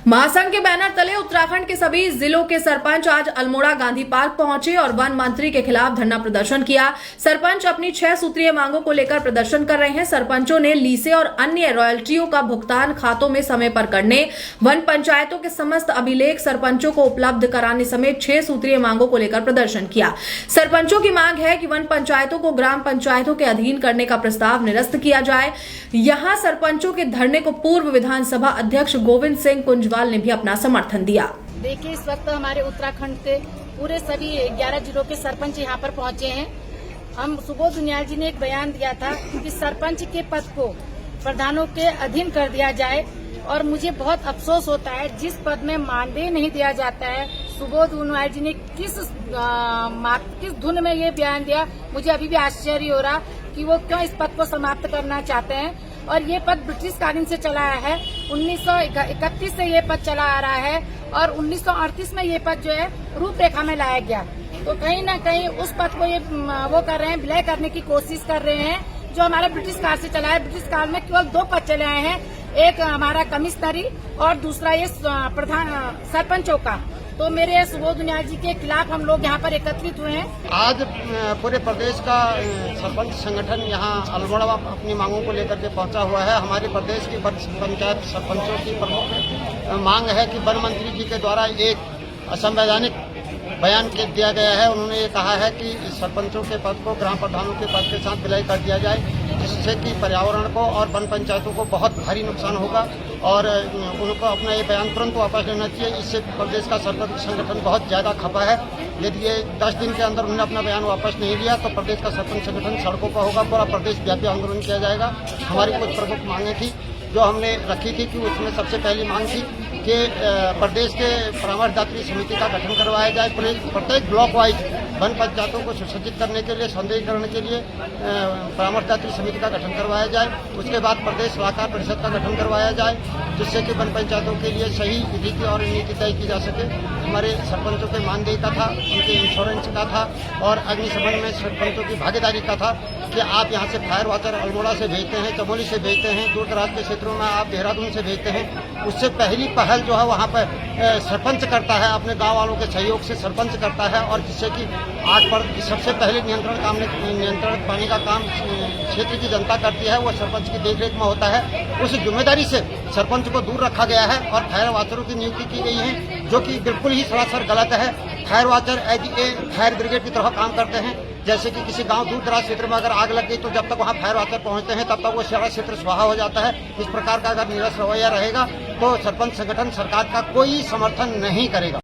महासंघ के बैनर तले उत्तराखंड के सभी जिलों के सरपंच आज अल्मोड़ा गांधी पार्क पहुंचे और वन मंत्री के खिलाफ धरना प्रदर्शन किया। सरपंच अपनी 6 सूत्रीय मांगों को लेकर प्रदर्शन कर रहे हैं। सरपंचों ने लीसे और अन्य रॉयल्टियों का भुगतान खातों में समय पर करने, वन पंचायतों के समस्त अभिलेख सरपंचों को उपलब्ध कराने समेत 6 सूत्रीय मांगों को लेकर प्रदर्शन किया। सरपंचों की मांग है कि वन पंचायतों को ग्राम पंचायतों के अधीन करने का प्रस्ताव निरस्त किया जाए। यहाँ सरपंचों के धरने को पूर्व विधानसभा अध्यक्ष गोविंद सिंह कुंजवाल ने भी अपना समर्थन दिया। देखिए, इस वक्त हमारे उत्तराखंड के पूरे सभी 11 जिलों के सरपंच यहाँ पर पहुँचे हैं। हम सुबोध उनियाल जी ने एक बयान दिया था कि सरपंच के पद को प्रधानों के अधीन कर दिया जाए, और मुझे बहुत अफसोस होता है जिस पद में मानदेय नहीं दिया जाता है। सुबोध उनियाल जी ने किस धुन में ये बयान दिया, मुझे अभी भी आश्चर्य हो रहा कि वो क्यों इस पद को समाप्त करना चाहते हैं। और ये पद ब्रिटिश कालीन से चला आया है, 1931 से ये पद चला आ रहा है, और 1938 में ये पद जो है रूपरेखा में लाया गया। तो कहीं ना कहीं उस पद को ये वो कर रहे हैं, विलय करने की कोशिश कर रहे हैं, जो हमारा ब्रिटिश काल से चला है। ब्रिटिश काल में केवल 2 पद चले आए हैं, एक हमारा कमिश्नरी और दूसरा ये प्रधान सरपंचों का। तो मेरे सुबोध उनियाल जी के खिलाफ हम लोग यहाँ पर एकत्रित हुए हैं। आज पूरे प्रदेश का सरपंच संगठन यहाँ अल्मोड़ा अपनी मांगों को लेकर के पहुंचा हुआ है। हमारे प्रदेश की पंचायत सरपंचों की प्रमुख मांग है कि वन मंत्री जी के द्वारा एक असंवैधानिक बयान दिया गया है। उन्होंने ये कहा है कि सरपंचों के पद को ग्राम प्रधानों के पद के साथ विलय कर दिया जाए, जिससे कि पर्यावरण को और वन पंचायतों को बहुत भारी नुकसान होगा, और उनको अपना ये बयान तुरंत वापस लेना चाहिए। इससे प्रदेश का सरपंच संगठन बहुत ज़्यादा खपा है। यदि ये 10 दिन के अंदर उन्होंने अपना बयान वापस नहीं लिया तो प्रदेश का सरपंच संगठन सड़कों पर होगा, पूरा प्रदेश व्यापी आंदोलन किया जाएगा। हमारी कुछ प्रमुख मांगें थी जो हमने रखी थी, कि उसमें सबसे पहली मांग थी कि प्रदेश के परामर्शदात्री समिति का गठन करवाया जाए। प्रत्येक ब्लॉक वाइज वन पंचायतों को सुसज्जित करने के लिए, सौंदर्यीकरण के लिए परामर्शदात्री समिति का गठन करवाया जाए। उसके बाद प्रदेश सलाहकार परिषद का गठन करवाया जाए, जिससे कि वन पंचायतों के लिए सही रीति और नीति तय की जा सके। हमारे सरपंचों के मानदेय का था, उनके इंश्योरेंस का था, और अग्निशमन में सरपंचों की भागीदारी का था कि आप यहाँ से फायर वाटर अल्मोड़ा से भेजते हैं, चमोली से भेजते हैं, दूर दराज के क्षेत्रों में आप देहरादून से भेजते हैं। उससे पहली पहल जो है वहाँ पर सरपंच करता है, अपने गांव वालों के सहयोग से सरपंच करता है, और जिससे कि आग पर सबसे पहले नियंत्रण पानी का काम क्षेत्र की जनता करती है, वो सरपंच की देखरेख में होता है। उस जिम्मेदारी से सरपंच को दूर रखा गया है और फायर वाचरों की नियुक्ति की गई है, जो कि बिल्कुल ही सरासर गलत है। Fire watcher as a fire brigade की तरह काम करते हैं। जैसे कि किसी गांव दूर दराज क्षेत्र में अगर आग लग गई तो जब तक वहां फायर वाचर पहुंचते हैं तब तक वो सारा क्षेत्र स्वाहा हो जाता है। इस प्रकार का अगर नीरस रवैया रहेगा तो सरपंच संगठन सरकार का कोई समर्थन नहीं करेगा।